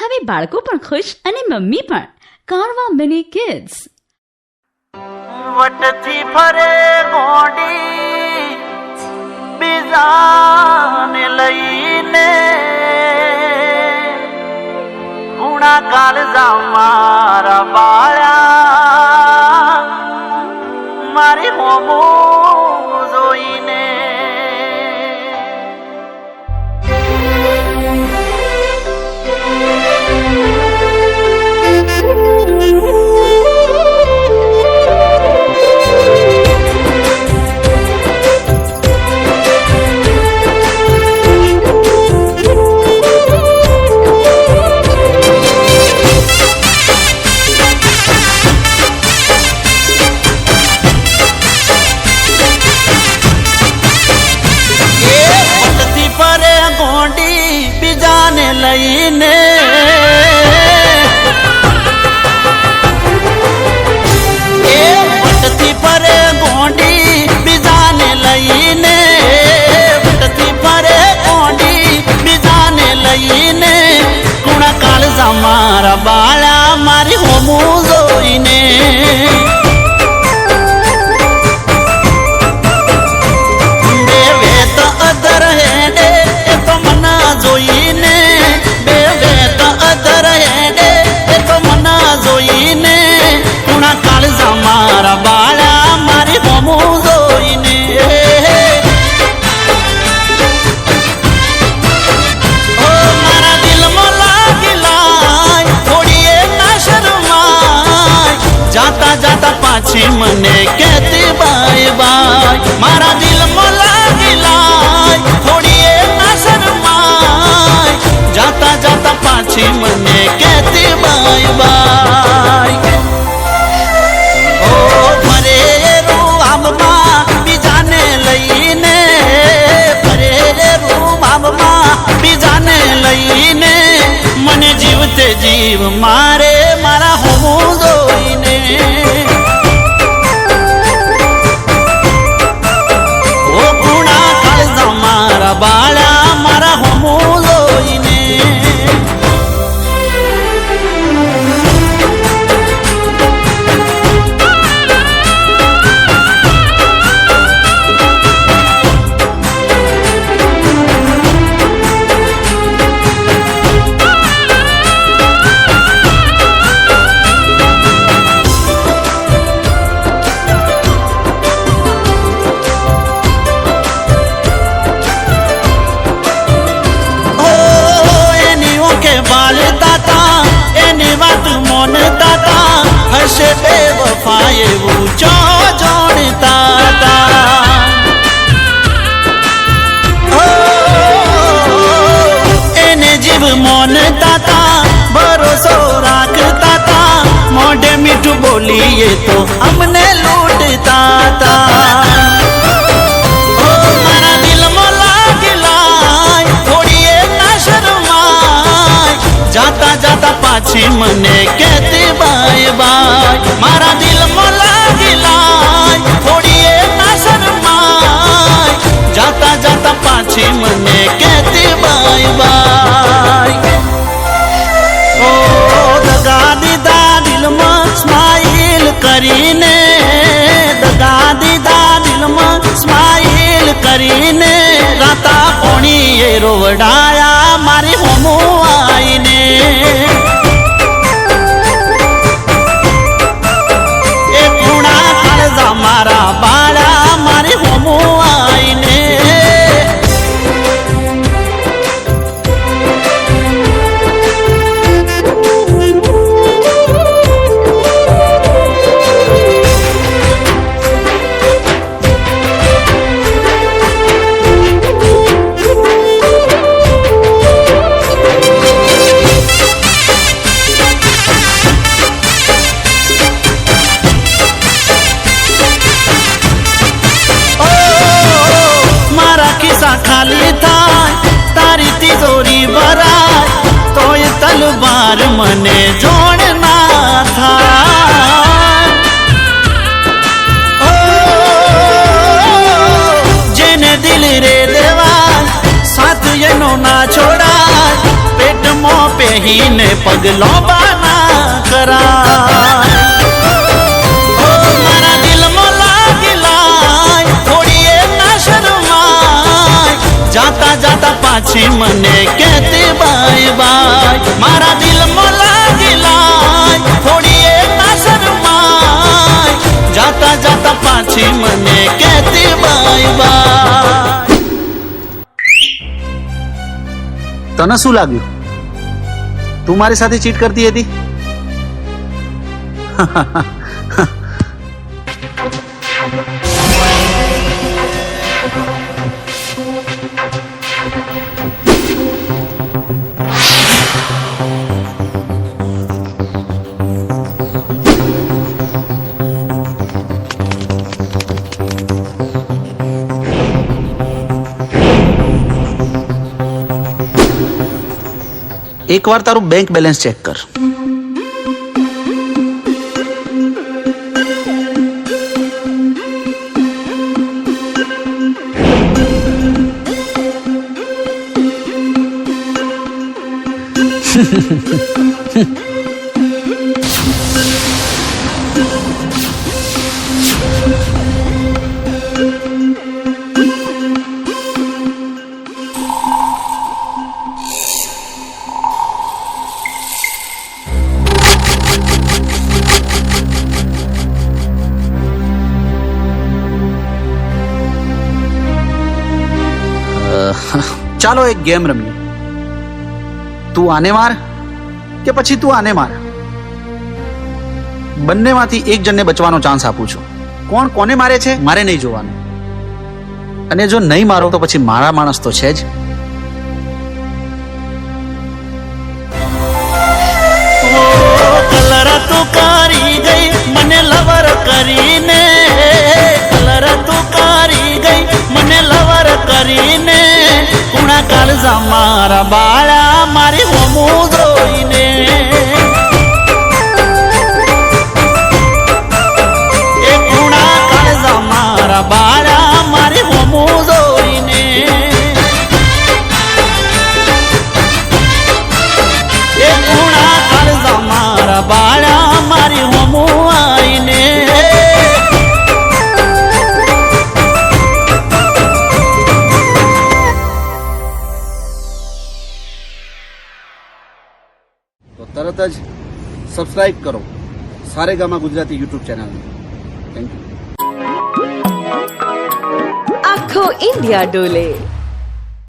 હવે બાળકો પણ ખુશ અને મમ્મી પણ. Carvaan mini kids. વટથી ફરે ગોંડી બીજાને લઈને, ગુણા કાળજા મારા બાળા મારી હોમો જોઈને. લઈને એ વટથી ફરે ગોંડી બીજાને લઈને, વટથી ફરે ગોંડી બીજાને લઈને, કુણા કાળજા મારા બાળા મારી હોમું જોઈને. બેવે તો અધર હેડે એ તો મના જોઈને, મારા બાળા મારી હોમું જોઈને. ઓ મારા દિલમાં લાગી લાય થોડીએ ના શરમાય, જાતા જાતા પાછી મને કહેતી બાય બાય. મારા દિલમાં લાગી લાય થોડીએ ના શરમાય, જાતા જાતા પાછી મને કહેતી બાય બાય. બીજાને લઈને મને જીવતે જીવ મારે મારા હોમું જોઈને. ઓ ગુણા કાળજા મારા બાળા મારા હોમું જોઈને. હશે બે વફા એવું ચો જોડતા હતા. એને જીવ મોનતા તા, ભરોસો રાખતા તા, મોઢે મીઠું બોલીએ તો અમને લૂંટતા તા. મારા દિલમાં લાગી લાય થોડીએ ના શરમાય, જાતા જાતા પાછી મને કહેતી બાય બાય. મારા દિલમાં લાગી લાય થોડીએ ના શરમાય, જાતા જાતા પાછી મને કહેતી બાય બાય. ઓ દગા દીધા દિલમાં સ્માઈલ કરીને, દગા દીધા દિલમાં સ્માઈલ કરીને, રાતા પોણીએ રોવડાયા મારી હોમું આઈને. મારા બાળા મારી હોમું આઈને. ખાલી થાય તારી તિજોરી ભરાય, તોય તલવાર મને જોડ ના થાય. જેને દિલ રે દેવાય સાથ એનો ના છોડાય, પેટમાં બેહીને પગલો બાના કરાય ઓ મારા દિલમાં લાગી લાય થોડીએ ના શરમાય જાતા જાતા પાછી મને કહેતી બાય બાય મારા દિલમાં લાગી લાય થોડીએ ના શરમાય જાતા જાતા પાછી મને કહેતી બાય બાય તને શું લાગ્યું તું મારી સાથે ચીટ કરતી હતી એકવાર તારું બેંક બેલેન્સ ચેક કર ચાલો એક ગેમ રમીએ તું આને માર કે પછી તું આને માર બંનેમાંથી એક જણને બચવાનો ચાન્સ આપું છું કોણ કોને મારે છે મારે નહીં જોવાનું અને જો નહીં મારો તો પછી મારા માણસ તો છે જ કલર તું કરી ગઈ મને લવર કરીને કલર તું કરી ગઈ મને લવર કરીને કુણા કાળજા મારા બાળા મારી હોમું જોઈને એ કુણા કાળજા મારા બાળા મારી હોમું જોઈને એ કુણા કાળજા મારા બાળા મારી હોમું આઈને તો તરત જ સબસ્ક્રાઇબ કરો સારેગામા ગુજરાતી યુટ્યુબ ચેનલને થેન્ક યુ આખો ઇન્ડિયા ડોલે